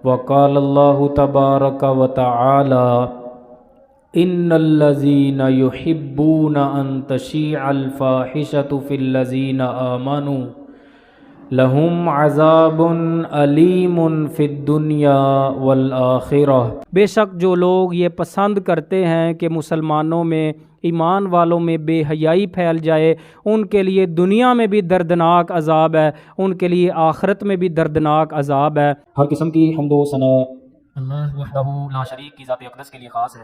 وقال اللہ تبارک و تعالی ان الذین یحبون ان تشیع الفاحشۃ فی الذین آمنوا لہم عذاب علیم فی الدنیا والآخرہ۔ بے شک جو لوگ یہ پسند کرتے ہیں کہ مسلمانوں میں، ایمان والوں میں بے حیائی پھیل جائے، ان کے لیے دنیا میں بھی دردناک عذاب ہے، ان کے لیے آخرت میں بھی دردناک عذاب ہے۔ ہر قسم کی حمد و ثنا اللہ وحدہ لا شریک کی ذات اقدس کے لیے خاص ہے،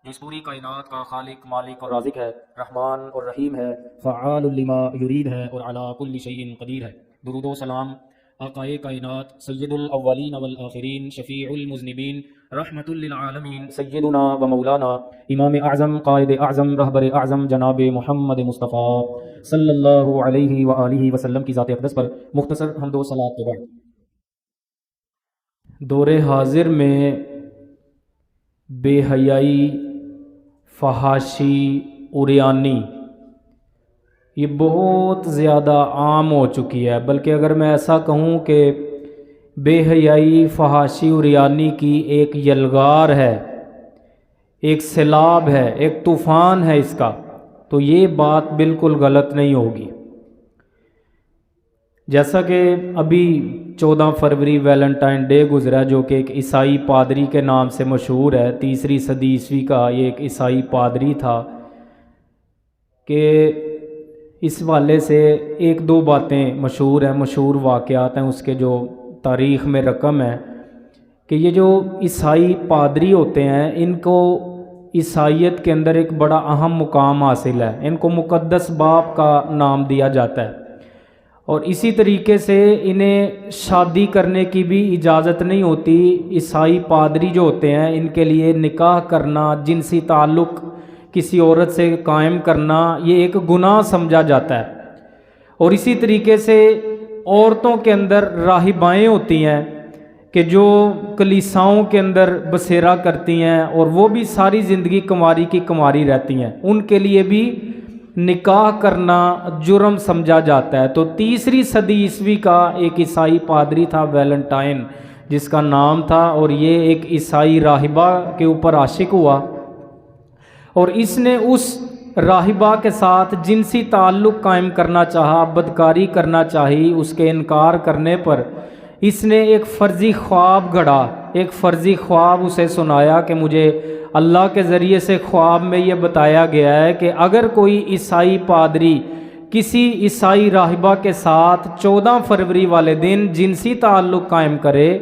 جو اس پوری کائنات کا خالق، مالک اور رازق ہے، رحمان اور رحیم ہے، فعال لما یرید ہے اور علی کل شیء قدیر ہے۔ درود و سلام آقائے کائنات، سید الاولین والآخرین، شفیع المذنبین، رحمت للعالمین، سیدنا و مولانا امام اعظم، قائد اعظم، رہبر اعظم جناب محمد مصطفیٰ صلی اللہ علیہ وآلہ وسلم کی ذات اقدس پر مختصر حمد و صلوات کے بعد، دور حاضر میں بے حیائی، فحاشی، عریانی یہ بہت زیادہ عام ہو چکی ہے، بلکہ اگر میں ایسا کہوں کہ بے حیائی، فحاشی، عریانی کی ایک یلغار ہے، ایک سیلاب ہے، ایک طوفان ہے اس کا، تو یہ بات بالکل غلط نہیں ہوگی۔ جیسا کہ ابھی 14 فروری ویلنٹائن ڈے گزرا، جو کہ ایک عیسائی پادری کے نام سے مشہور ہے، 3 صدی عیسوی کا یہ ایک عیسائی پادری تھا، کہ اس حوالے سے ایک دو باتیں مشہور ہیں، مشہور واقعات ہیں اس کے جو تاریخ میں رقم ہے، کہ یہ جو عیسائی پادری ہوتے ہیں ان کو عیسائیت کے اندر ایک بڑا اہم مقام حاصل ہے، ان کو مقدس باپ کا نام دیا جاتا ہے، اور اسی طریقے سے انہیں شادی کرنے کی بھی اجازت نہیں ہوتی۔ عیسائی پادری جو ہوتے ہیں ان کے لیے نکاح کرنا، جنسی تعلق کسی عورت سے قائم کرنا، یہ ایک گناہ سمجھا جاتا ہے۔ اور اسی طریقے سے عورتوں کے اندر راہبائیں ہوتی ہیں کہ جو کلیساؤں کے اندر بسیرا کرتی ہیں، اور وہ بھی ساری زندگی کنواری کی کنواری رہتی ہیں، ان کے لیے بھی نکاح کرنا جرم سمجھا جاتا ہے۔ تو 3 صدی عیسوی کا ایک عیسائی پادری تھا ویلنٹائن جس کا نام تھا، اور یہ ایک عیسائی راہبہ کے اوپر عاشق ہوا، اور اس نے اس راہبہ کے ساتھ جنسی تعلق قائم کرنا چاہا، بدکاری کرنا چاہی۔ اس کے انکار کرنے پر اس نے ایک فرضی خواب گھڑا، ایک فرضی خواب اسے سنایا کہ مجھے اللہ کے ذریعے سے خواب میں یہ بتایا گیا ہے کہ اگر کوئی عیسائی پادری کسی عیسائی راہبہ کے ساتھ 14 فروری والے دن جنسی تعلق قائم کرے،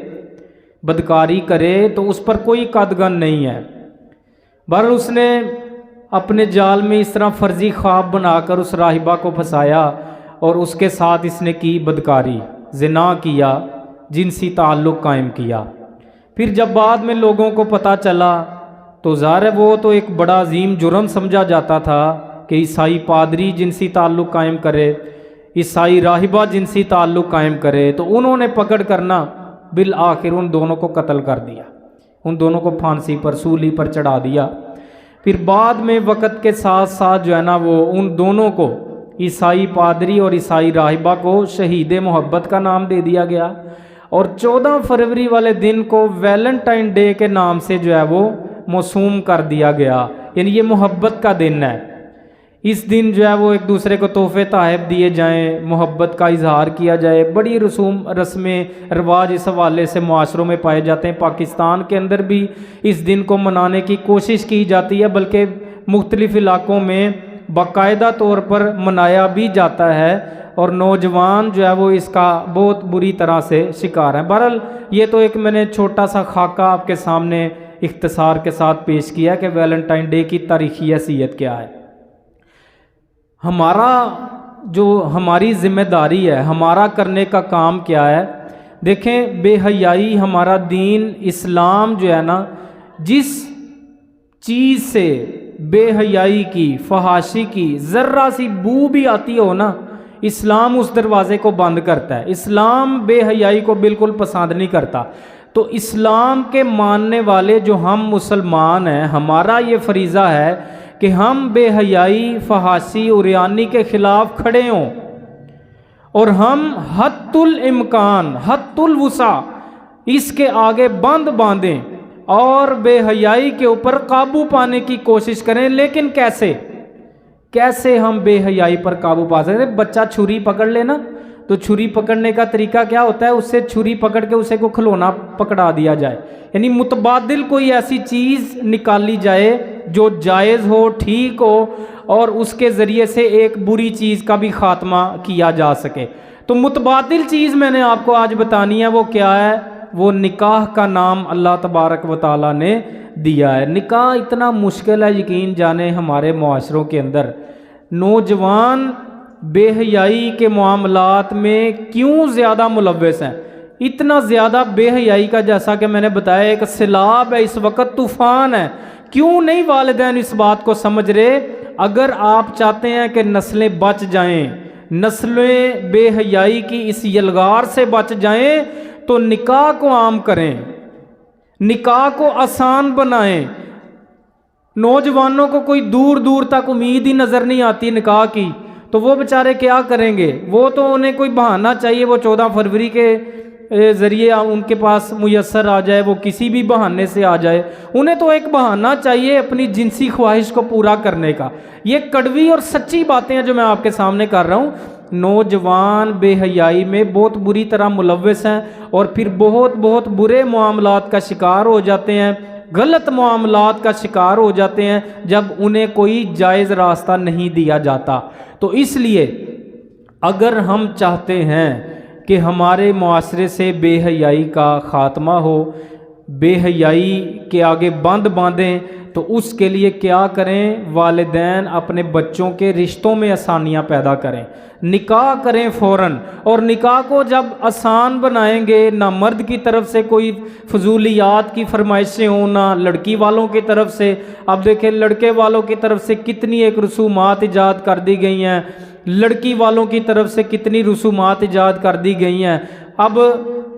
بدکاری کرے، تو اس پر کوئی قدغن نہیں ہے۔ بہرحال اس نے اپنے جال میں اس طرح فرضی خواب بنا کر اس راہبہ کو پھنسایا، اور اس کے ساتھ اس نے کی بدکاری، زنا کیا، جنسی تعلق قائم کیا۔ پھر جب بعد میں لوگوں کو پتہ چلا تو ظاہر ہے وہ تو ایک بڑا عظیم جرم سمجھا جاتا تھا کہ عیسائی پادری جنسی تعلق قائم کرے، عیسائی راہبہ جنسی تعلق قائم کرے، تو انہوں نے پکڑ کرنا بالآخر ان دونوں کو قتل کر دیا، ان دونوں کو پھانسی پر، سولی پر چڑھا دیا۔ پھر بعد میں وقت کے ساتھ ساتھ جو ہے نا وہ ان دونوں کو، عیسائی پادری اور عیسائی راہبہ کو شہید محبت کا نام دے دیا گیا، اور 14 فروری والے دن کو ویلنٹائن ڈے کے نام سے جو ہے وہ موسوم کر دیا گیا، یعنی یہ محبت کا دن ہے۔ اس دن جو ہے وہ ایک دوسرے کو تحفے تحائف دیے جائیں، محبت کا اظہار کیا جائے، بڑی رسمیں رواج اس حوالے سے معاشروں میں پائے جاتے ہیں۔ پاکستان کے اندر بھی اس دن کو منانے کی کوشش کی جاتی ہے، بلکہ مختلف علاقوں میں باقاعدہ طور پر منایا بھی جاتا ہے، اور نوجوان جو ہے وہ اس کا بہت بری طرح سے شکار ہیں۔ بہرحال یہ تو ایک میں نے چھوٹا سا خاکہ آپ کے سامنے اختصار کے ساتھ پیش کیا کہ ویلنٹائن ڈے کی تاریخی حیثیت کیا ہے۔ ہماری ذمہ داری ہے، ہمارا کرنے کا کام کیا ہے؟ دیکھیں، بے حیائی ہمارا دین اسلام جو ہے نا، جس چیز سے بے حیائی کی، فحاشی کی ذرہ سی بو بھی آتی ہو نا، اسلام اس دروازے کو بند کرتا ہے۔ اسلام بے حیائی کو بالکل پسند نہیں کرتا۔ تو اسلام کے ماننے والے جو ہم مسلمان ہیں، ہمارا یہ فریضہ ہے کہ ہم بے حیائی، فحاشی، عریانی کے خلاف کھڑے ہوں، اور ہم حد الامکان، حد الوسع اس کے آگے بند باندھیں اور بے حیائی کے اوپر قابو پانے کی کوشش کریں۔ لیکن کیسے ہم بے حیائی پر قابو پا سکتے ہیں؟ بچہ چھری پکڑ لینا تو چھری پکڑنے کا طریقہ کیا ہوتا ہے؟ اس سے چھری پکڑ کے اسے کو کھلونا پکڑا دیا جائے، یعنی متبادل کوئی ایسی چیز نکالی جائے جو جائز ہو، ٹھیک ہو، اور اس کے ذریعے سے ایک بری چیز کا بھی خاتمہ کیا جا سکے۔ تو متبادل چیز میں نے آپ کو آج بتانی ہے، وہ کیا ہے؟ وہ نکاح کا نام اللہ تبارک و تعالیٰ نے دیا ہے۔ نکاح اتنا مشکل ہے، یقین جانیں ہمارے معاشروں کے اندر نوجوان بے حیائی کے معاملات میں کیوں زیادہ ملوث ہیں؟ اتنا زیادہ بے حیائی کا، جیسا کہ میں نے بتایا، ایک سیلاب ہے اس وقت، طوفان ہے۔ کیوں نہیں والدین اس بات کو سمجھ رہے؟ اگر آپ چاہتے ہیں کہ نسلیں بچ جائیں، نسلیں بے حیائی کی اس یلغار سے بچ جائیں، تو نکاح کو عام کریں، نکاح کو آسان بنائیں۔ نوجوانوں کو کوئی دور دور تک امید ہی نظر نہیں آتی نکاح کی، تو وہ بیچارے کیا کریں گے؟ وہ تو انہیں کوئی بہانہ چاہیے، وہ 14 فروری کے ذریعے ان کے پاس میسر آ جائے، وہ کسی بھی بہانے سے آ جائے، انہیں تو ایک بہانہ چاہیے اپنی جنسی خواہش کو پورا کرنے کا۔ یہ کڑوی اور سچی باتیں ہیں جو میں آپ کے سامنے کر رہا ہوں۔ نوجوان بے حیائی میں بہت بری طرح ملوث ہیں اور پھر بہت برے معاملات کا شکار ہو جاتے ہیں، غلط معاملات کا شکار ہو جاتے ہیں جب انہیں کوئی جائز راستہ نہیں دیا جاتا۔ تو اس لیے اگر ہم چاہتے ہیں کہ ہمارے معاشرے سے بے حیائی کا خاتمہ ہو، بے حیائی کے آگے بند باندھیں، تو اس کے لیے کیا کریں؟ والدین اپنے بچوں کے رشتوں میں آسانیاں پیدا کریں، نکاح کریں فوراً، اور نکاح کو جب آسان بنائیں گے، نہ مرد کی طرف سے کوئی فضولیات کی فرمائشیں ہوں، نہ لڑکی والوں کی طرف سے۔ اب دیکھیں لڑکے والوں کی طرف سے کتنی ایک رسومات ایجاد کر دی گئی ہیں، لڑکی والوں کی طرف سے کتنی رسومات ایجاد کر دی گئی ہیں۔ اب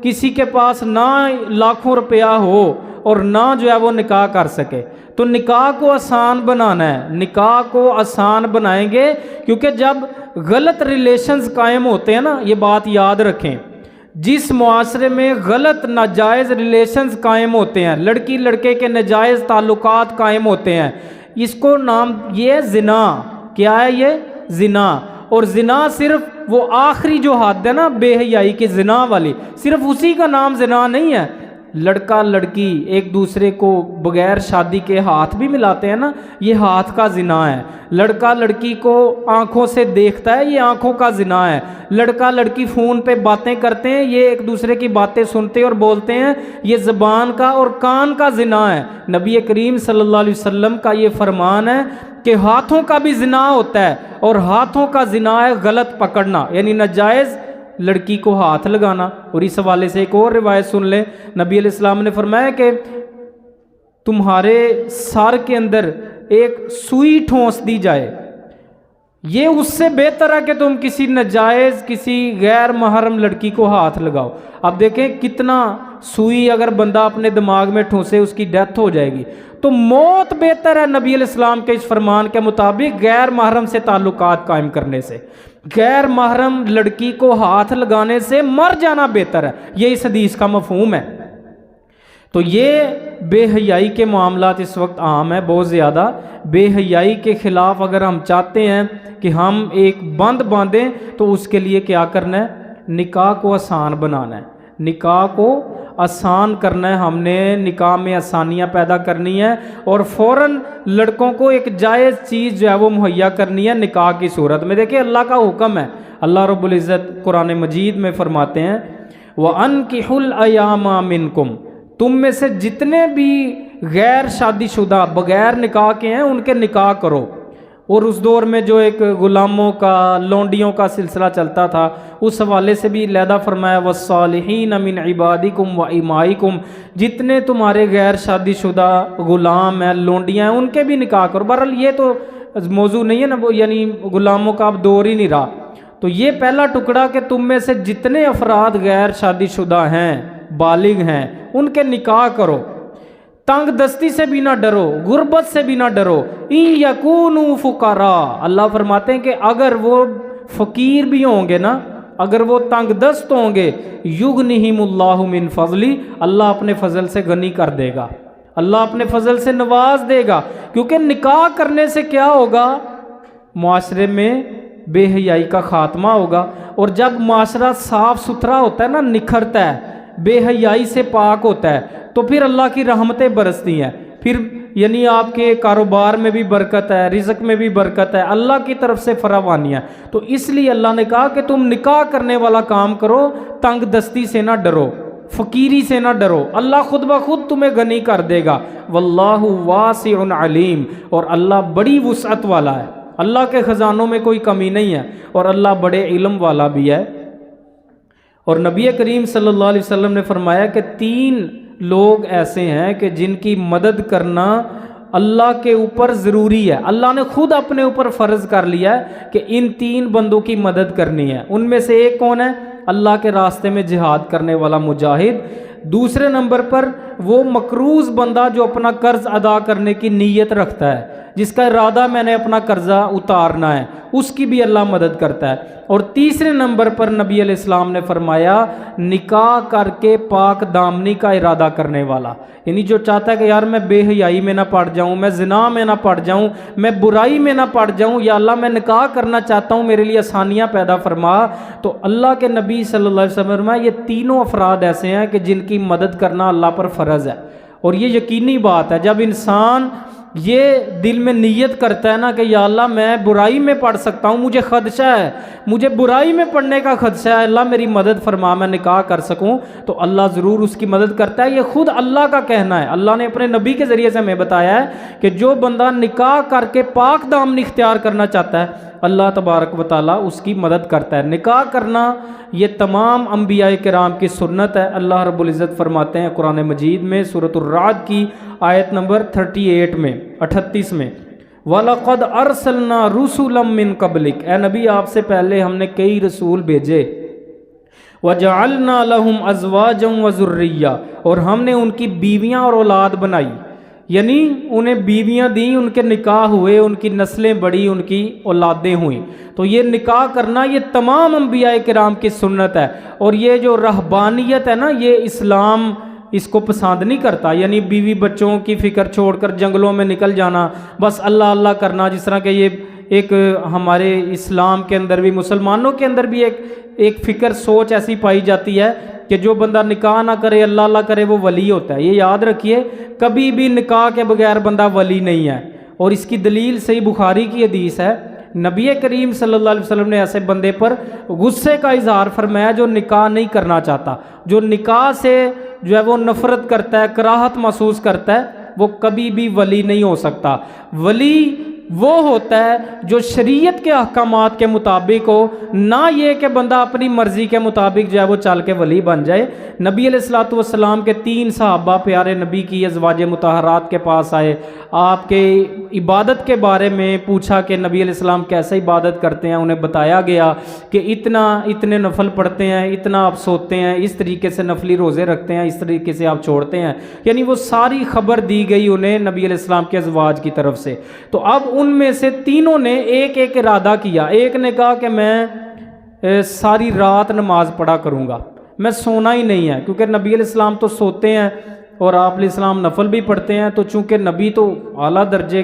کسی کے پاس نہ لاکھوں روپیہ ہو اور نہ جو ہے وہ نکاح کر سکے، تو نکاح کو آسان بنانا ہے، نکاح کو آسان بنائیں گے، کیونکہ جب غلط ریلیشنز قائم ہوتے ہیں نا، یہ بات یاد رکھیں، جس معاشرے میں غلط ناجائز ریلیشنز قائم ہوتے ہیں، لڑکی لڑکے کے ناجائز تعلقات قائم ہوتے ہیں، اس کو نام یہ ہے زنا۔ کیا ہے یہ؟ زنا۔ اور زنا صرف وہ آخری جو حد ہے نا بے حیائی کی زنا والی، صرف اسی کا نام زنا نہیں ہے۔ لڑکا لڑکی ایک دوسرے کو بغیر شادی کے ہاتھ بھی ملاتے ہیں نا، یہ ہاتھ کا زنا ہے۔ لڑکا لڑکی کو آنکھوں سے دیکھتا ہے، یہ آنکھوں کا زنا ہے۔ لڑکا لڑکی فون پہ باتیں کرتے ہیں، یہ ایک دوسرے کی باتیں سنتے اور بولتے ہیں، یہ زبان کا اور کان کا زنا ہے۔ نبی کریم صلی اللہ علیہ وسلم کا یہ فرمان ہے کہ ہاتھوں کا بھی زنا ہوتا ہے، اور ہاتھوں کا زنا ہے غلط پکڑنا، یعنی ناجائز لڑکی کو ہاتھ لگانا۔ اور اس حوالے سے ایک اور روایت سن لیں، نبی علیہ السلام نے فرمایا کہ تمہارے سر کے اندر ایک سوئی ٹھونس دی جائے، یہ اس سے بہتر ہے کہ تم کسی ناجائز کسی غیر محرم لڑکی کو ہاتھ لگاؤ۔ اب دیکھیں کتنا سوئی اگر بندہ اپنے دماغ میں ٹھونسے اس کی ڈیتھ ہو جائے گی، تو موت بہتر ہے نبی علیہ السلام کے اس فرمان کے مطابق غیر محرم سے تعلقات قائم کرنے سے، غیر محرم لڑکی کو ہاتھ لگانے سے مر جانا بہتر ہے۔ یہ اس حدیث کا مفہوم ہے۔ تو یہ بے حیائی کے معاملات اس وقت عام ہیں، بہت زیادہ۔ بے حیائی کے خلاف اگر ہم چاہتے ہیں کہ ہم ایک بند باندھیں، تو اس کے لیے کیا کرنا ہے؟ نکاح کو آسان بنانا ہے، نکاح کو آسان کرنا ہے، ہم نے نکاح میں آسانیاں پیدا کرنی ہے، اور فوراً لڑکوں کو ایک جائز چیز جو ہے وہ مہیا کرنی ہے نکاح کی صورت میں۔ دیکھیں اللہ کا حکم ہے، اللہ رب العزت قرآن مجید میں فرماتے ہیں وَأَنْكِحُوا الْأَيَامَ مِنْكُمْ، تم میں سے جتنے بھی غیر شادی شدہ بغیر نکاح کے ہیں ان کے نکاح کرو۔ اور اس دور میں جو ایک غلاموں کا لونڈیوں کا سلسلہ چلتا تھا، اس حوالے سے بھی علیحدہ فرمایا وَالصَّالِحِينَ مِنْ عِبَادِكُمْ وَإِمَائِكُمْ، جتنے تمہارے غیر شادی شدہ غلام ہیں لونڈیاں ہیں ان کے بھی نکاح کرو۔ بہرحال یہ تو موضوع نہیں ہے نا، وہ یعنی غلاموں کا اب دور ہی نہیں رہا۔ تو یہ پہلا ٹکڑا کہ تم میں سے جتنے افراد غیر شادی شدہ ہیں، بالغ ہیں، ان کے نکاح کرو۔ تنگ دستی سے بھی نہ ڈرو، غربت سے بھی نہ ڈرو۔ ان یکونوا فقراء، اللہ فرماتے ہیں کہ اگر وہ فقیر بھی ہوں گے نا، اگر وہ تنگ دست ہوں گے یغنہم اللہ من فضلی، اللہ اپنے فضل سے غنی کر دے گا، اللہ اپنے فضل سے نواز دے گا۔ کیونکہ نکاح کرنے سے کیا ہوگا؟ معاشرے میں بے حیائی کا خاتمہ ہوگا، اور جب معاشرہ صاف ستھرا ہوتا ہے نا، نکھرتا ہے، بے حیائی سے پاک ہوتا ہے، تو پھر اللہ کی رحمتیں برستی ہیں، پھر یعنی آپ کے کاروبار میں بھی برکت ہے، رزق میں بھی برکت ہے، اللہ کی طرف سے فراوانی ہے۔ تو اس لیے اللہ نے کہا کہ تم نکاح کرنے والا کام کرو، تنگ دستی سے نہ ڈرو، فقیری سے نہ ڈرو، اللہ خود بخود تمہیں غنی کر دے گا۔ واللہ واسع علیم، اور اللہ بڑی وسعت والا ہے، اللہ کے خزانوں میں کوئی کمی نہیں ہے، اور اللہ بڑے علم والا بھی ہے۔ اور نبی کریم صلی اللہ علیہ وسلم نے فرمایا کہ 3 لوگ ایسے ہیں کہ جن کی مدد کرنا اللہ کے اوپر ضروری ہے، اللہ نے خود اپنے اوپر فرض کر لیا ہے کہ ان 3 بندوں کی مدد کرنی ہے۔ ان میں سے ایک کون ہے؟ اللہ کے راستے میں جہاد کرنے والا مجاہد۔ دوسرے نمبر پر وہ مقروض بندہ جو اپنا قرض ادا کرنے کی نیت رکھتا ہے، جس کا ارادہ میں نے اپنا قرضہ اتارنا ہے، اس کی بھی اللہ مدد کرتا ہے۔ اور تیسرے نمبر پر نبی علیہ السلام نے فرمایا نکاح کر کے پاک دامنی کا ارادہ کرنے والا، یعنی جو چاہتا ہے کہ یار میں بے حیائی میں نہ پڑ جاؤں، میں زنا میں نہ پڑ جاؤں، میں برائی میں نہ پڑ جاؤں، یا اللہ میں نکاح کرنا چاہتا ہوں، میرے لیے آسانیاں پیدا فرما۔ تو اللہ کے نبی صلی اللہ علیہ وسلم نے فرمایا یہ 3 افراد ایسے ہیں کہ جن کی مدد کرنا اللہ پر فرض ہے۔ اور یہ یقینی بات ہے، جب انسان یہ دل میں نیت کرتا ہے نا کہ یا اللہ میں برائی میں پڑ سکتا ہوں، مجھے خدشہ ہے، مجھے برائی میں پڑنے کا خدشہ ہے، اللہ میری مدد فرما میں نکاح کر سکوں، تو اللہ ضرور اس کی مدد کرتا ہے۔ یہ خود اللہ کا کہنا ہے، اللہ نے اپنے نبی کے ذریعے سے ہمیں بتایا ہے کہ جو بندہ نکاح کر کے پاک دامنی اختیار کرنا چاہتا ہے اللہ تبارک و تعالیٰ اس کی مدد کرتا ہے۔ نکاح کرنا یہ تمام انبیاء کرام کی سنت ہے۔ اللہ رب العزت فرماتے ہیں قرآن مجید میں سورۃ الرعد کی آیت نمبر 38 میں وَلَقَدْ أَرْسَلْنَا رُسُلًا مِّن قَبْلِكَ، اے نبی آپ سے پہلے ہم نے کئی رسول بھیجے، وَجَعَلْنَا لَهُمْ أَزْوَاجًا وَذُرِّيَّةً، اور ہم نے ان کی بیویاں اور اولاد بنائی، یعنی انہیں بیویاں دیں، ان کے نکاح ہوئے، ان کی نسلیں بڑھی، ان کی اولادیں ہوئیں۔ تو یہ نکاح کرنا یہ تمام انبیاء کرام کی سنت ہے۔ اور یہ جو رہبانیت ہے نا، یہ اسلام اس کو پسند نہیں کرتا، یعنی بیوی بچوں کی فکر چھوڑ کر جنگلوں میں نکل جانا، بس اللہ اللہ کرنا، جس طرح کہ یہ ایک ہمارے اسلام کے اندر بھی، مسلمانوں کے اندر بھی ایک فکر سوچ ایسی پائی جاتی ہے کہ جو بندہ نکاح نہ کرے، اللہ اللہ کرے، وہ ولی ہوتا ہے۔ یہ یاد رکھیے، کبھی بھی نکاح کے بغیر بندہ ولی نہیں ہے۔ اور اس کی دلیل صحیح بخاری کی حدیث ہے، نبی کریم صلی اللہ علیہ وسلم نے ایسے بندے پر غصے کا اظہار فرمایا جو نکاح نہیں کرنا چاہتا، جو نکاح سے جو ہے وہ نفرت کرتا ہے، کراہت محسوس کرتا ہے، وہ کبھی بھی ولی نہیں ہو سکتا۔ ولی وہ ہوتا ہے جو شریعت کے احکامات کے مطابق ہو، نہ یہ کہ بندہ اپنی مرضی کے مطابق جو ہے وہ چل کے ولی بن جائے۔ نبی علیہ الصلوۃ والسلام کے 3 صحابہ پیارے نبی کی ازواج مطہرات کے پاس آئے، آپ کے عبادت کے بارے میں پوچھا کہ نبی علیہ السلام کیسے عبادت کرتے ہیں، انہیں بتایا گیا کہ اتنے نفل پڑھتے ہیں، اتنا آپ سوتے ہیں، اس طریقے سے نفلی روزے رکھتے ہیں، اس طریقے سے آپ چھوڑتے ہیں، یعنی وہ ساری خبر دی گئی انہیں نبی علیہ السلام کے ازواج کی طرف سے۔ تو اب ان میں سے تینوں نے ایک ارادہ کیا۔ ایک نے کہا کہ میں ساری رات نماز پڑھا کروں گا، میں سونا ہی نہیں ہے، کیونکہ نبی علیہ السلام تو سوتے ہیں اور آپ علیہ السلام نفل بھی پڑھتے ہیں، تو چونکہ نبی تو اعلیٰ درجے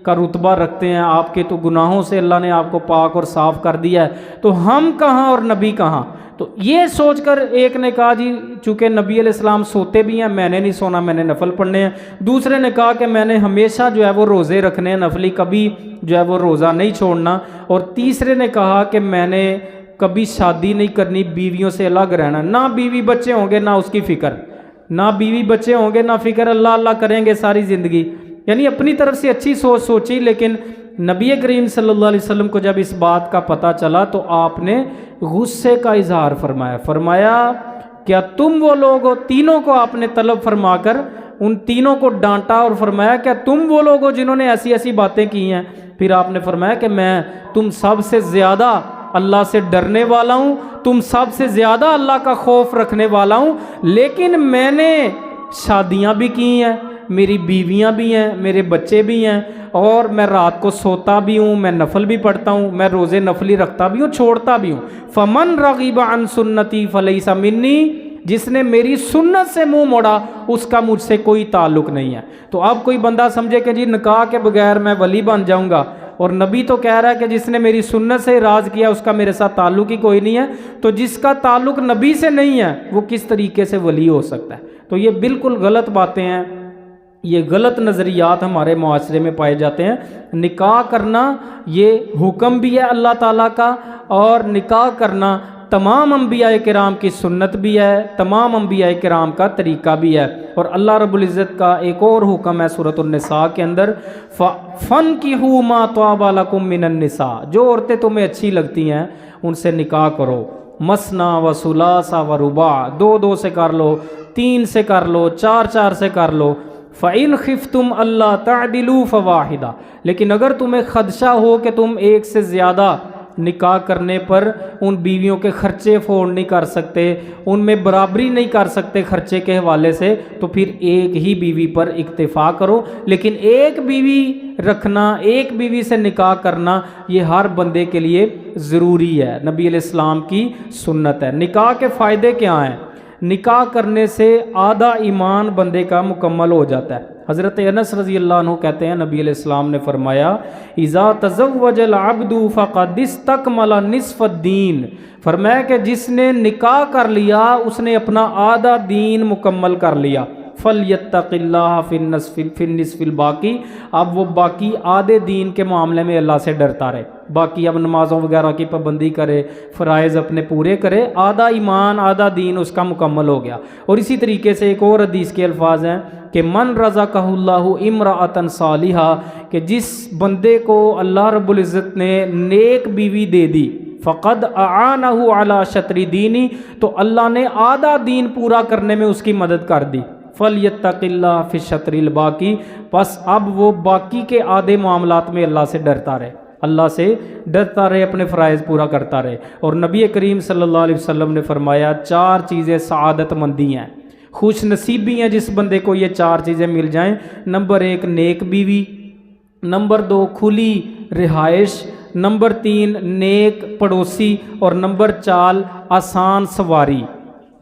کا رتبہ رکھتے ہیں، آپ کے تو گناہوں سے اللہ نے آپ کو پاک اور صاف کر دیا ہے، تو ہم کہاں اور نبی کہاں۔ تو یہ سوچ کر ایک نے کہا جی چونکہ نبی علیہ السلام سوتے بھی ہیں، میں نے نہیں سونا، میں نے نفل پڑھنے ہیں۔ دوسرے نے کہا کہ میں نے ہمیشہ جو ہے وہ روزے رکھنے ہیں نفلی، کبھی جو ہے وہ روزہ نہیں چھوڑنا۔ اور تیسرے نے کہا کہ میں نے کبھی شادی نہیں کرنی، بیویوں سے الگ رہنا، نہ بیوی بچے ہوں گے نہ اس کی فکر، نہ بیوی بچے ہوں گے نہ فکر، اللہ اللہ کریں گے ساری زندگی، یعنی اپنی طرف سے اچھی سوچ سوچی۔ لیکن نبی کریم صلی اللہ علیہ وسلم کو جب اس بات کا پتہ چلا تو آپ نے غصے کا اظہار فرمایا کیا تم وہ لوگ ہو، تینوں کو آپ نے طلب فرما کر ان تینوں کو ڈانٹا اور فرمایا کیا تم وہ لوگ ہو جنہوں نے ایسی ایسی باتیں کی ہیں۔ پھر آپ نے فرمایا کہ میں تم سب سے زیادہ اللہ سے ڈرنے والا ہوں، تم سب سے زیادہ اللہ کا خوف رکھنے والا ہوں، لیکن میں نے شادیاں بھی کی ہیں، میری بیویاں بھی ہیں، میرے بچے بھی ہیں، اور میں رات کو سوتا بھی ہوں، میں نفل بھی پڑھتا ہوں، میں روزے نفلی رکھتا بھی ہوں، چھوڑتا بھی ہوں۔ فمن رغب عن سنتی فلیس منی، جس نے میری سنت سے منہ موڑا اس کا مجھ سے کوئی تعلق نہیں ہے۔ تو اب کوئی بندہ سمجھے کہ جی نکاح کے بغیر میں ولی بن جاؤں گا، اور نبی تو کہہ رہا ہے کہ جس نے میری سنت سے اعراض کیا اس کا میرے ساتھ تعلق ہی کوئی نہیں ہے، تو جس کا تعلق نبی سے نہیں ہے وہ کس طریقے سے ولی ہو سکتا ہے؟ تو یہ بالکل غلط باتیں ہیں، یہ غلط نظریات ہمارے معاشرے میں پائے جاتے ہیں۔ نکاح کرنا یہ حکم بھی ہے اللہ تعالیٰ کا، اور نکاح کرنا تمام انبیاء کرام کی سنت بھی ہے، تمام انبیاء کرام کا طریقہ بھی ہے۔ اور اللہ رب العزت کا ایک اور حکم ہے سورۃ النساء کے اندر، فَانْكِحُوا مَا طَابَ لَكُم مِّنَ النِّسَاء، جو عورتیں تمہیں اچھی لگتی ہیں ان سے نکاح کرو، مثنا و ثلاث و رباع، دو دو سے کر لو، تین سے کر لو، چار چار سے کر لو۔ فَإِنْ خِفْتُمْ أَلَّا تَعْدِلُوا فَوَاحِدَةً، لیکن اگر تمہیں خدشہ ہو کہ تم ایک سے زیادہ نکاح کرنے پر ان بیویوں کے خرچے افورڈ نہیں کر سکتے، ان میں برابری نہیں کر سکتے خرچے کے حوالے سے، تو پھر ایک ہی بیوی پر اکتفا کرو۔ لیکن ایک بیوی رکھنا، ایک بیوی سے نکاح کرنا یہ ہر بندے کے لیے ضروری ہے، نبی علیہ السلام کی سنت ہے۔ نکاح کے فائدے کیا ہیں؟ نکاح کرنے سے آدھا ایمان بندے کا مکمل ہو جاتا ہے۔ حضرت انس رضی اللہ عنہ کہتے ہیں نبی علیہ السلام نے فرمایا، اذا تزوج العبد فقد استکمل نصف الدین، فرمایا کہ جس نے نکاح کر لیا اس نے اپنا آدھا دین مکمل کر لیا۔ فَلْيَتَّقِ اللَّهَ فِي النِّصْفِ الْبَاقِي، اب وہ باقی آدھے دین کے معاملے میں اللہ سے ڈرتا رہے، باقی اب نمازوں وغیرہ کی پابندی کرے، فرائض اپنے پورے کرے، آدھا ایمان آدھا دین اس کا مکمل ہو گیا۔ اور اسی طریقے سے ایک اور حدیث کے الفاظ ہیں کہ من رزقہ اللہ امرأۃ صالحہ، کہ جس بندے کو اللہ رب العزت نے نیک بیوی دے دی، فقد اعانہ علی شطر دینی، تو اللہ نے آدھا دین پورا کرنے میں اس کی مدد کر دی۔ فَلْيَتَّقِ اللَّهَ فِي الشَّطْرِ الْبَاقِي، پس اب وہ باقی کے آدھے معاملات میں اللہ سے ڈرتا رہے، اللہ سے ڈرتا رہے، اپنے فرائض پورا کرتا رہے۔ اور نبی کریم صلی اللہ علیہ وسلم نے فرمایا چار چیزیں سعادت مندی ہیں، خوش نصیبی ہیں جس بندے کو یہ چار چیزیں مل جائیں۔ نمبر ایک نیک بیوی، نمبر دو کھلی رہائش، نمبر تین نیک پڑوسی، اور نمبر چار آسان سواری،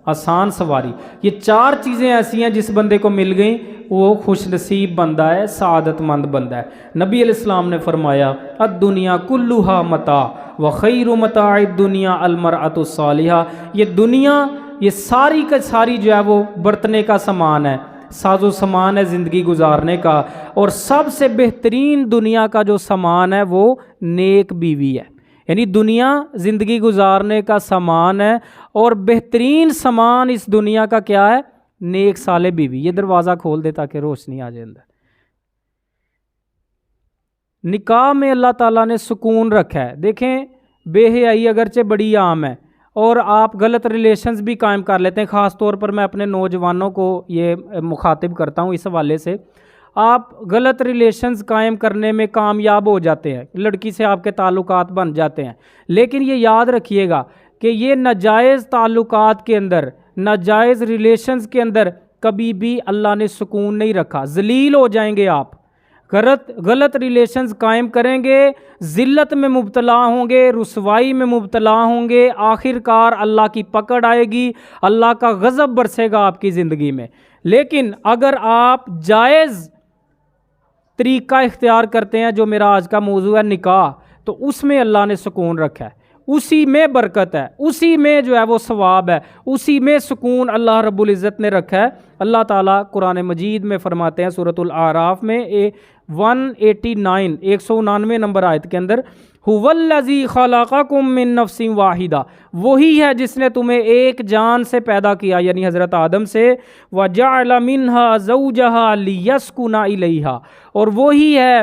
آسان سواری۔ یہ چار چیزیں ایسی ہیں جس بندے کو مل گئیں وہ خوش نصیب بندہ ہے، سعادت مند بندہ ہے۔ نبی علیہ السلام نے فرمایا الدنیا کلھا متاع وخیر متاع الدنیا المرأۃ الصالحہ، یہ دنیا یہ ساری کا ساری جو ہے وہ برتنے کا سامان ہے، ساز و سامان ہے زندگی گزارنے کا، اور سب سے بہترین دنیا کا جو سامان ہے وہ نیک بیوی ہے۔ یعنی دنیا زندگی گزارنے کا سامان ہے، اور بہترین سامان اس دنیا کا کیا ہے؟ نیک صالح بیوی۔ یہ دروازہ کھول دے تاکہ روشنی آ جائے اندر۔ نکاح میں اللہ تعالیٰ نے سکون رکھا ہے۔ دیکھیں بے حیائی اگرچہ بڑی عام ہے، اور آپ غلط ریلیشنز بھی قائم کر لیتے ہیں، خاص طور پر میں اپنے نوجوانوں کو یہ مخاطب کرتا ہوں اس حوالے سے، آپ غلط ریلیشنز قائم کرنے میں کامیاب ہو جاتے ہیں، لڑکی سے آپ کے تعلقات بن جاتے ہیں، لیکن یہ یاد رکھیے گا کہ یہ ناجائز تعلقات کے اندر، ناجائز ریلیشنز کے اندر کبھی بھی اللہ نے سکون نہیں رکھا، ذلیل ہو جائیں گے آپ، غلط ریلیشنز قائم کریں گے، ذلت میں مبتلا ہوں گے، رسوائی میں مبتلا ہوں گے، آخر کار اللہ کی پکڑ آئے گی، اللہ کا غضب برسے گا آپ کی زندگی میں۔ لیکن اگر آپ جائز طریقہ اختیار کرتے ہیں، جو میرا آج کا موضوع ہے نکاح، تو اس میں اللہ نے سکون رکھا ہے، اسی میں برکت ہے، اسی میں جو ہے وہ ثواب ہے، اسی میں سکون اللہ رب العزت نے رکھا ہے۔ اللہ تعالیٰ قرآن مجید میں فرماتے ہیں سورۃ الاعراف میں 189 نمبر آیت کے اندر، هُوَ الَّذِي خَلَقَكُم مِّن نَّفْسٍ وَاحِدَةٍ، وہی ہے جس نے تمہیں ایک جان سے پیدا کیا، یعنی حضرت آدم سے، وَجَعَلَ مِنْهَا زَوْجَهَا لِيَسْكُنَ إِلَيْهَا، اور وہی ہے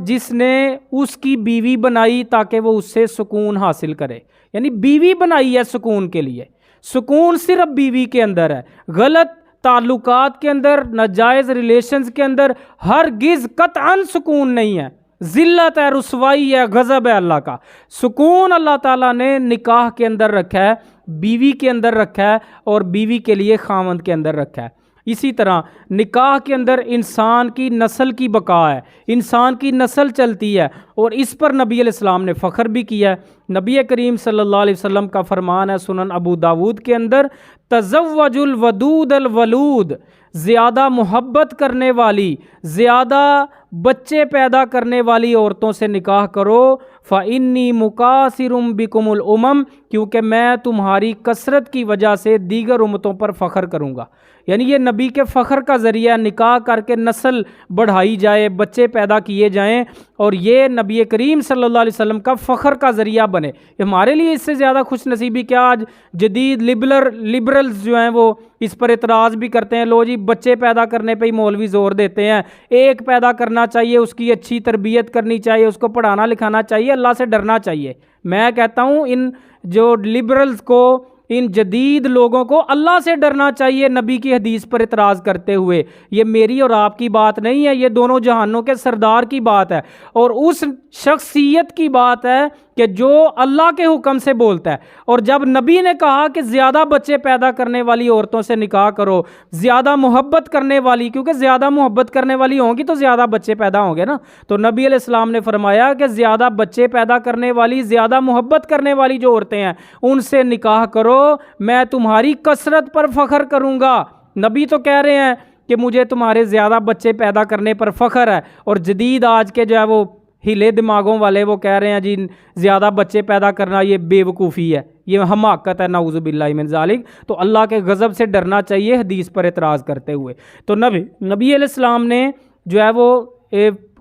جس نے اس کی بیوی بنائی تاکہ وہ اس سے سکون حاصل کرے، یعنی بیوی بنائی ہے سکون کے لیے، سکون صرف بیوی کے اندر ہے، غلط تعلقات کے اندر، ناجائز ریلیشنز کے اندر ہرگز قطعاً سکون نہیں ہے، ذلت ہے، رسوائی ہے، غضب ہے اللہ کا۔ سکون اللہ تعالیٰ نے نکاح کے اندر رکھا ہے، بیوی کے اندر رکھا ہے، اور بیوی کے لیے خاوند کے اندر رکھا ہے۔ اسی طرح نکاح کے اندر انسان کی نسل کی بقا ہے، انسان کی نسل چلتی ہے، اور اس پر نبی علیہ السلام نے فخر بھی کیا ہے۔ نبی کریم صلی اللہ علیہ وسلم کا فرمان ہے سنن ابو داود کے اندر، تزوج الودود الولود، زیادہ محبت کرنے والی، زیادہ بچے پیدا کرنے والی عورتوں سے نکاح کرو، فَإِنِّي مُكَاثِرٌ بِكُمُ الْأُمَمَ، کیونکہ میں تمہاری کثرت کی وجہ سے دیگر امتوں پر فخر کروں گا۔ یعنی یہ نبی کے فخر کا ذریعہ، نکاح کر کے نسل بڑھائی جائے، بچے پیدا کیے جائیں، اور یہ نبی کریم صلی اللہ علیہ وسلم کا فخر کا ذریعہ بنے۔ ہمارے لیے اس سے زیادہ خوش نصیبی کیا؟ آج جدید لبرلز جو ہیں وہ اس پر اعتراض بھی کرتے ہیں، لو جی بچے پیدا کرنے پہ ہی مولوی زور دیتے ہیں، ایک پیدا کرنا چاہیے، اس کی اچھی تربیت کرنی چاہیے، اس کو پڑھانا لکھانا چاہیے، اللہ سے ڈرنا چاہیے۔ میں کہتا ہوں ان جو لبرلز کو، ان جدید لوگوں کو اللہ سے ڈرنا چاہیے نبی کی حدیث پر اعتراض کرتے ہوئے۔ یہ میری اور آپ کی بات نہیں ہے، یہ دونوں جہانوں کے سردار کی بات ہے، اور اس شخصیت کی بات ہے کہ جو اللہ کے حکم سے بولتا ہے۔ اور جب نبی نے کہا کہ زیادہ بچے پیدا کرنے والی عورتوں سے نکاح کرو، زیادہ محبت کرنے والی، کیونکہ زیادہ محبت کرنے والی ہوں گی تو زیادہ بچے پیدا ہوں گے نا، تو نبی علیہ السلام نے فرمایا کہ زیادہ بچے پیدا کرنے والی، زیادہ محبت کرنے والی جو عورتیں ہیں ان سے نکاح کرو، میں تمہاری کثرت پر فخر کروں گا۔ نبی تو کہہ رہے ہیں کہ مجھے تمہارے زیادہ بچے پیدا کرنے پر فخر ہے، اور جدید آج کے جو ہے وہ ہیلے دماغوں والے وہ کہہ رہے ہیں جی زیادہ بچے پیدا کرنا یہ بے وقوفی ہے، یہ حماقت ہے، نعوذ باللہ من ذالک۔ تو اللہ کے غضب سے ڈرنا چاہیے حدیث پر اعتراض کرتے ہوئے۔ تو نبی علیہ السلام نے جو ہے وہ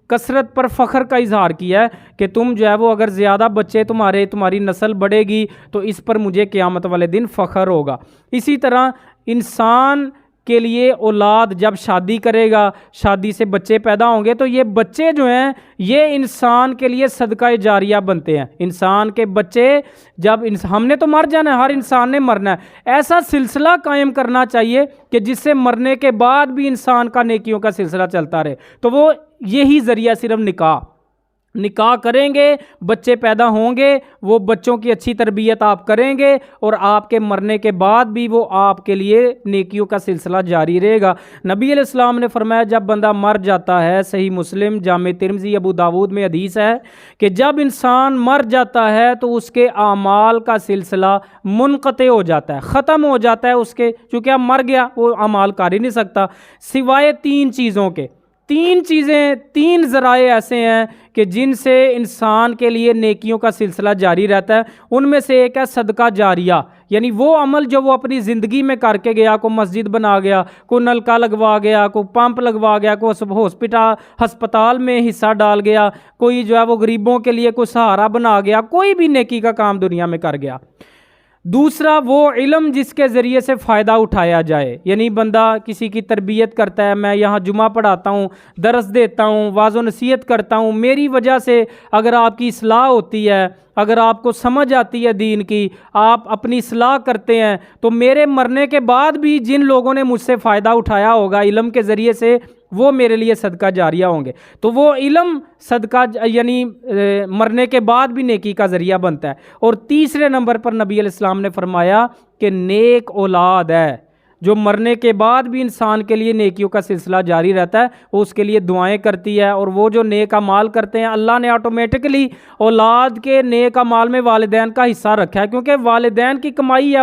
کثرت پر فخر کا اظہار کیا ہے کہ تم جو ہے وہ اگر زیادہ بچے تمہاری نسل بڑھے گی تو اس پر مجھے قیامت والے دن فخر ہوگا۔ اسی طرح انسان کے لیے اولاد جب شادی کرے گا، شادی سے بچے پیدا ہوں گے، تو یہ بچے جو ہیں یہ انسان کے لیے صدقہ جاریہ بنتے ہیں۔ انسان کے بچے جب ہم نے تو مر جانا ہے، ہر انسان نے مرنا ہے، ایسا سلسلہ قائم کرنا چاہیے کہ جس سے مرنے کے بعد بھی انسان کا نیکیوں کا سلسلہ چلتا رہے، تو وہ یہی ذریعہ صرف نکاح کریں گے، بچے پیدا ہوں گے، وہ بچوں کی اچھی تربیت آپ کریں گے، اور آپ کے مرنے کے بعد بھی وہ آپ کے لیے نیکیوں کا سلسلہ جاری رہے گا۔ نبی علیہ السلام نے فرمایا جب بندہ مر جاتا ہے، صحیح مسلم، جامع ترمذی، ابو داود میں حدیث ہے کہ جب انسان مر جاتا ہے تو اس کے اعمال کا سلسلہ منقطع ہو جاتا ہے، ختم ہو جاتا ہے اس کے، چونکہ اب مر گیا، وہ اعمال کر ہی نہیں سکتا سوائے 3 چیزوں کے۔ 3 ذرائع ایسے ہیں کہ جن سے انسان کے لیے نیکیوں کا سلسلہ جاری رہتا ہے۔ ان میں سے ایک ہے صدقہ جاریہ، یعنی وہ عمل جو وہ اپنی زندگی میں کر کے گیا، کوئی مسجد بنا گیا، کوئی نلکا لگوا گیا، کوئی پمپ لگوا گیا، کوئی ہسپتال میں حصہ ڈال گیا، کوئی جو ہے وہ غریبوں کے لیے کوئی سہارا بنا گیا، کوئی بھی نیکی کا کام دنیا میں کر گیا۔ دوسرا وہ علم جس کے ذریعے سے فائدہ اٹھایا جائے، یعنی بندہ کسی کی تربیت کرتا ہے، میں یہاں جمعہ پڑھاتا ہوں، درس دیتا ہوں، واعظ و نصیحت کرتا ہوں، میری وجہ سے اگر آپ کی اصلاح ہوتی ہے، اگر آپ کو سمجھ آتی ہے دین کی، آپ اپنی اصلاح کرتے ہیں، تو میرے مرنے کے بعد بھی جن لوگوں نے مجھ سے فائدہ اٹھایا ہوگا علم کے ذریعے سے، وہ میرے لیے صدقہ جاریہ ہوں گے۔ تو وہ علم صدقہ یعنی مرنے کے بعد بھی نیکی کا ذریعہ بنتا ہے۔ اور تیسرے نمبر پر نبی علیہ السلام نے فرمایا کہ نیک اولاد ہے، جو مرنے کے بعد بھی انسان کے لیے نیکیوں کا سلسلہ جاری رہتا ہے، وہ اس کے لیے دعائیں کرتی ہے، اور وہ جو نیک اعمال کرتے ہیں اللہ نے آٹومیٹکلی اولاد کے نیک اعمال میں والدین کا حصہ رکھا ہے، کیونکہ والدین کی کمائی ہے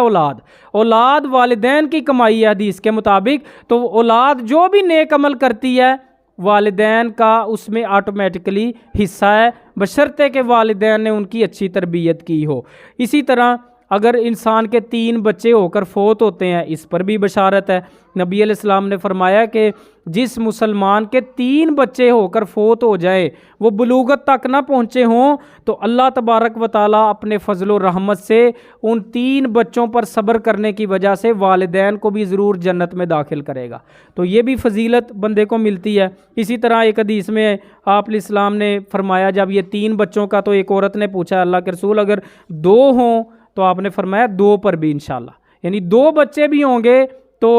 اولاد والدین کی کمائی ہے حدیث کے مطابق۔ تو اولاد جو بھی نیک عمل کرتی ہے والدین کا اس میں آٹومیٹکلی حصہ ہے، بشرطے کہ والدین نے ان کی اچھی تربیت کی ہو۔ اسی طرح اگر انسان کے 3 بچے ہو کر فوت ہوتے ہیں، اس پر بھی بشارت ہے۔ نبی علیہ السلام نے فرمایا کہ جس مسلمان کے 3 بچے ہو کر فوت ہو جائے، وہ بلوغت تک نہ پہنچے ہوں، تو اللہ تبارک و تعالیٰ اپنے فضل و رحمت سے ان 3 بچوں پر صبر کرنے کی وجہ سے والدین کو بھی ضرور جنت میں داخل کرے گا۔ تو یہ بھی فضیلت بندے کو ملتی ہے۔ اسی طرح ایک حدیث میں آپ علیہ السلام نے فرمایا جب یہ 3 بچوں کا، تو ایک عورت نے پوچھا اللہ کے رسول اگر 2 ہوں، تو آپ نے فرمایا 2 پر بھی انشاءاللہ، یعنی 2 بچے بھی ہوں گے تو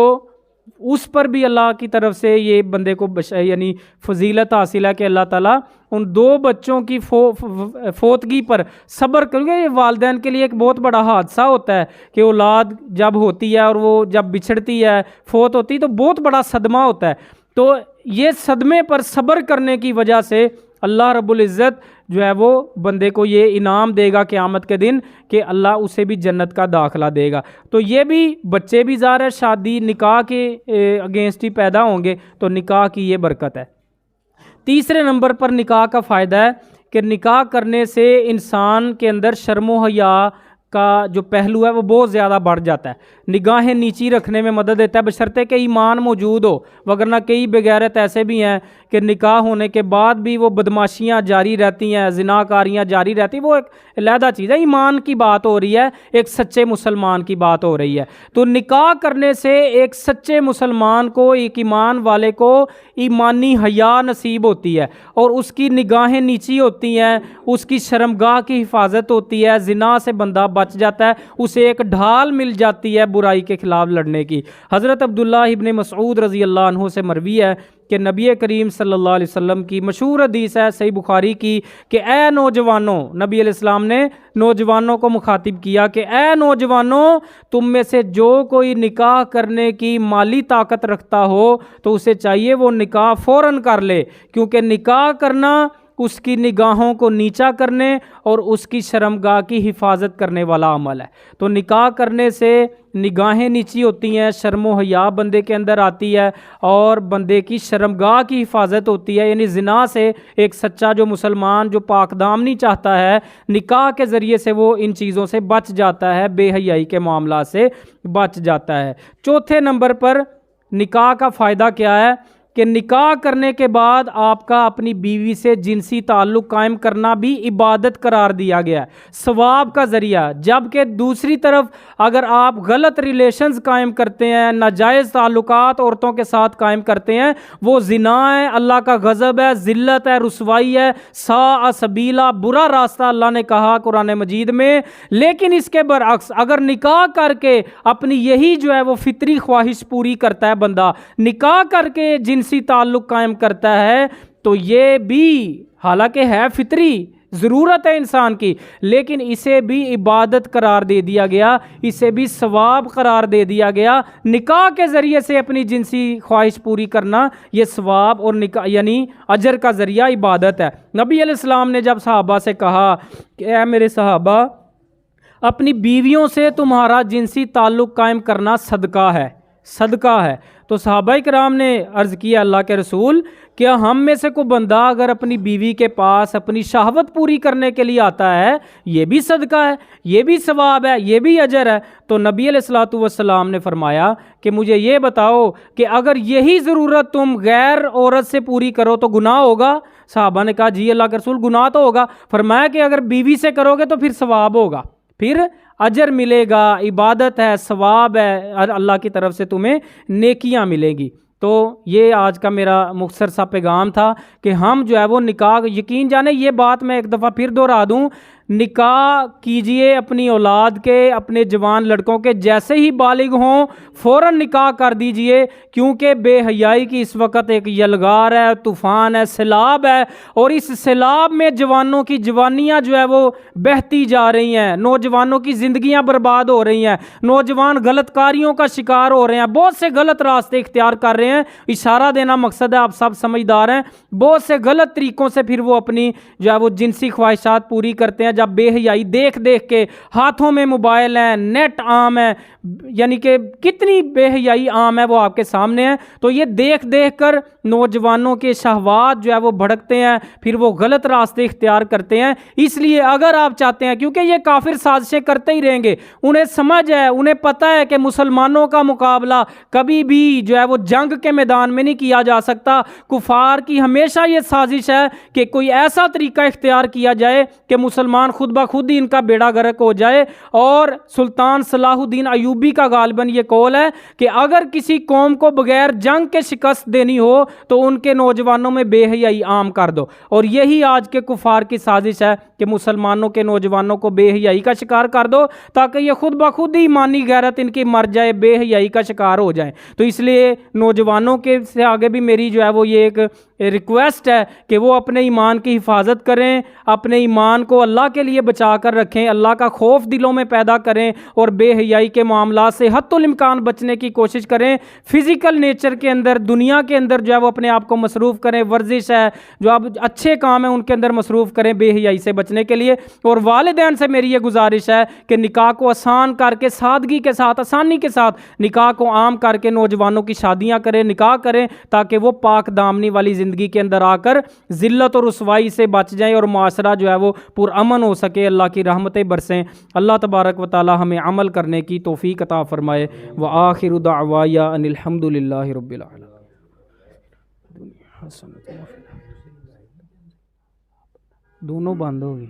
اس پر بھی اللہ کی طرف سے یہ بندے کو یعنی فضیلت حاصل ہے کہ اللہ تعالیٰ ان 2 بچوں کی فوتگی پر صبر کریں گے۔ یہ والدین کے لیے ایک بہت بڑا حادثہ ہوتا ہے کہ اولاد جب ہوتی ہے اور وہ جب بچھڑتی ہے، فوت ہوتی ہے، تو بہت بڑا صدمہ ہوتا ہے۔ تو یہ صدمے پر صبر کرنے کی وجہ سے اللہ رب العزت جو ہے وہ بندے کو یہ انعام دے گا قیامت کے دن کہ اللہ اسے بھی جنت کا داخلہ دے گا۔ تو یہ بھی بچے بھی ظاہر ہے شادی نکاح کے اگینسٹ ہی پیدا ہوں گے، تو نکاح کی یہ برکت ہے۔ تیسرے نمبر پر نکاح کا فائدہ ہے کہ نکاح کرنے سے انسان کے اندر شرم و حیا کا جو پہلو ہے وہ بہت زیادہ بڑھ جاتا ہے، نگاہیں نیچی رکھنے میں مدد دیتا ہے، بشرطے کہ ایمان موجود ہو، وگرنہ کئی بغیرت ایسے بھی ہیں کہ نکاح ہونے کے بعد بھی وہ بدماشیاں جاری رہتی ہیں، زناکاریاں جاری رہتی ہیں، وہ ایک علیحدہ چیز ہے۔ ایمان کی بات ہو رہی ہے، ایک سچے مسلمان کی بات ہو رہی ہے۔ تو نکاح کرنے سے ایک سچے مسلمان کو، ایک ایمان والے کو ایمانی حیا نصیب ہوتی ہے، اور اس کی نگاہیں نیچی ہوتی ہیں، اس کی شرمگاہ کی حفاظت ہوتی ہے، زنا سے بندہ بچ جاتا ہے، اسے ایک ڈھال مل جاتی ہے برائی کے خلاف لڑنے کی۔ حضرت عبداللہ ابن مسعود رضی اللہ عنہ سے مروی ہے کہ نبی کریم صلی اللہ علیہ وسلم کی مشہور حدیث ہے صحیح بخاری کی کہ اے نوجوانوں، نبی علیہ السلام نے نوجوانوں کو مخاطب کیا کہ اے نوجوانوں، تم میں سے جو کوئی نکاح کرنے کی مالی طاقت رکھتا ہو تو اسے چاہیے وہ نکاح فوراً کر لے، کیونکہ نکاح کرنا اس کی نگاہوں کو نیچا کرنے اور اس کی شرمگاہ کی حفاظت کرنے والا عمل ہے۔ تو نکاح کرنے سے نگاہیں نیچی ہوتی ہیں، شرم و حیا بندے کے اندر آتی ہے، اور بندے کی شرمگاہ کی حفاظت ہوتی ہے، یعنی زنا سے ایک سچا جو مسلمان جو پاک دامنی چاہتا ہے، نکاح کے ذریعے سے وہ ان چیزوں سے بچ جاتا ہے، بے حیائی کے معاملات سے بچ جاتا ہے۔ چوتھے نمبر پر نکاح کا فائدہ کیا ہے کہ نکاح کرنے کے بعد آپ کا اپنی بیوی سے جنسی تعلق قائم کرنا بھی عبادت قرار دیا گیا ہے، ثواب کا ذریعہ۔ جبکہ دوسری طرف اگر آپ غلط ریلیشنز قائم کرتے ہیں، ناجائز تعلقات عورتوں کے ساتھ قائم کرتے ہیں، وہ زنا ہے، اللہ کا غضب ہے، ذلت ہے، رسوائی ہے، ساء سبیلا، برا راستہ اللہ نے کہا قرآن مجید میں۔ لیکن اس کے برعکس اگر نکاح کر کے اپنی یہی جو ہے وہ فطری خواہش پوری کرتا ہے بندہ، نکاح کر کے جنسی تعلق قائم کرتا ہے، تو یہ بھی حالانکہ ہے فطری ضرورت ہے انسان کی، لیکن اسے بھی عبادت قرار دے دیا گیا، اسے بھی ثواب قرار دے دیا گیا۔ نکاح کے ذریعے سے اپنی جنسی خواہش پوری کرنا یہ ثواب اور نکاح یعنی اجر کا ذریعہ عبادت ہے۔ نبی علیہ السلام نے جب صحابہ سے کہا کہ اے میرے صحابہ، اپنی بیویوں سے تمہارا جنسی تعلق قائم کرنا صدقہ ہے، صدقہ ہے، تو صحابہ کرام نے عرض کیا اللہ کے رسول، کیا ہم میں سے کوئی بندہ اگر اپنی بیوی کے پاس اپنی شہوت پوری کرنے کے لیے آتا ہے، یہ بھی صدقہ ہے، یہ بھی ثواب ہے، یہ بھی اجر ہے؟ تو نبی علیہ الصلوۃ والسلام نے فرمایا کہ مجھے یہ بتاؤ کہ اگر یہی ضرورت تم غیر عورت سے پوری کرو تو گناہ ہوگا؟ صحابہ نے کہا جی اللہ کے رسول گناہ تو ہوگا۔ فرمایا کہ اگر بیوی سے کرو گے تو پھر ثواب ہوگا، پھر اجر ملے گا، عبادت ہے، ثواب ہے، اللہ کی طرف سے تمہیں نیکیاں ملیں گی۔ تو یہ آج کا میرا مختصر سا پیغام تھا کہ ہم جو ہے وہ نکاح، یقین جانے یہ بات میں ایک دفعہ پھر دہرا دوں، نکاح کیجئے اپنی اولاد کے، اپنے جوان لڑکوں کے، جیسے ہی بالغ ہوں فوراً نکاح کر دیجئے، کیونکہ بے حیائی کی اس وقت ایک یلغار ہے، طوفان ہے، سیلاب ہے، اور اس سیلاب میں جوانوں کی جوانیاں جو ہے وہ بہتی جا رہی ہیں، نوجوانوں کی زندگیاں برباد ہو رہی ہیں، نوجوان غلط کاریوں کا شکار ہو رہے ہیں، بہت سے غلط راستے اختیار کر رہے ہیں۔ اشارہ دینا مقصد ہے، آپ سب سمجھدار ہیں، بہت سے غلط طریقوں سے پھر وہ اپنی جو ہے وہ جنسی خواہشات پوری کرتے ہیں، جب بے حیائی دیکھ دیکھ کے، ہاتھوں میں موبائل ہیں، نیٹ عام ہے، یعنی کہ کتنی بے حیائی عام ہے وہ آپ کے سامنے ہے، تو یہ دیکھ دیکھ کر نوجوانوں کے شہوات جو ہے وہ بھڑکتے ہیں، پھر وہ غلط راستے اختیار کرتے ہیں۔ اس لیے اگر آپ چاہتے ہیں، کیونکہ یہ کافر سازشیں کرتے ہی رہیں گے، انہیں سمجھ ہے، انہیں پتہ ہے کہ مسلمانوں کا مقابلہ کبھی بھی جو ہے وہ جنگ کے میدان میں نہیں کیا جا سکتا، کفار کی ہمیشہ یہ سازش ہے کہ کوئی ایسا طریقہ اختیار کیا جائے کہ مسلمان مسلمان خود بخود ہی ان کا بیڑا غرق ہو جائے۔ اور سلطان صلاح الدین ایوبی کا غالباً یہ قول ہے کہ اگر کسی قوم کو بغیر جنگ کے شکست دینی ہو تو ان کے نوجوانوں میں بے حیائی عام کر دو، اور یہی آج کے کفار کی سازش ہے کہ مسلمانوں کے نوجوانوں کو بے حیائی کا شکار کر دو تاکہ یہ خود بخود ہی ایمانی غیرت ان کی مر جائے، بے حیائی کا شکار ہو جائیں۔ تو اس لیے نوجوانوں کے سے آگے بھی میری جو ہے وہ یہ ایک ریکویسٹ ہے کہ وہ اپنے ایمان کی حفاظت کریں، اپنے ایمان کو اللہ کے لیے بچا کر رکھیں، اللہ کا خوف دلوں میں پیدا کریں، اور بے حیائی کے معاملات سے حتی الامکان بچنے کی کوشش کریں۔ فزیکل نیچر کے اندر، دنیا کے اندر جو ہے وہ اپنے آپ کو مصروف کریں، ورزش ہے، جو اب اچھے کام ہیں ان کے اندر مصروف کریں بے حیائی سے بچنے کے لیے۔ اور والدین سے میری یہ گزارش ہے کہ نکاح کو آسان کر کے، سادگی کے ساتھ، آسانی کے ساتھ نکاح کو عام کر کے نوجوانوں کی شادیاں کریں، نکاح کریں، تاکہ وہ پاک دامنی والی زندگی کے اندر آ کر ذلت اور رسوائی سے بچ جائیں اور معاشرہ جو ہے وہ پرامن ہو سکے، اللہ کی رحمتیں برسیں۔ اللہ تبارک و تعالی ہمیں عمل کرنے کی توفیق عطا فرمائے۔ وآخر دعوایا ان الحمد للہ رب العالمین۔ دونوں بند ہو گئی۔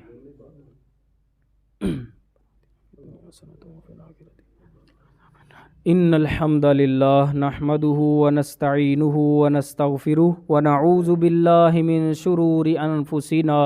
ان الحمد للہ نحمده ونستعینه ونستغفره ونعوذ باللہ من شرور انفسنا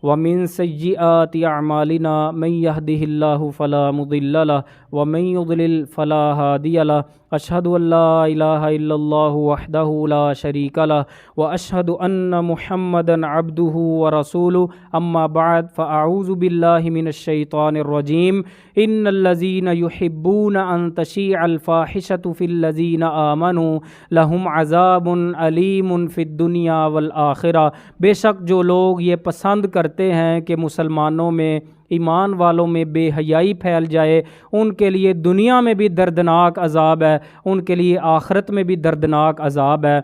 ومن سیئات اعمالنا، من يهده اللہ فلا مضل له ومن يضلل فلا هادی له، اشہد ان لا الہ الا اللہ وحدہ لا شریک له واشہد ان محمدا عبدہ ورسولہ، اما بعد فاعوذ باللہ من الشیطان الرجیم۔ ان الذین یحبون ان تشیع الفاحشۃ فی الذین آمنوا لہم عذاب علیم فی الدنیا والآخرہ، بے شک جو لوگ یہ پسند کرتے ہیں کہ مسلمانوں میں، ایمان والوں میں بے حیائی پھیل جائے، ان کے لیے دنیا میں بھی دردناک عذاب ہے، ان کے لیے آخرت میں بھی دردناک عذاب ہے۔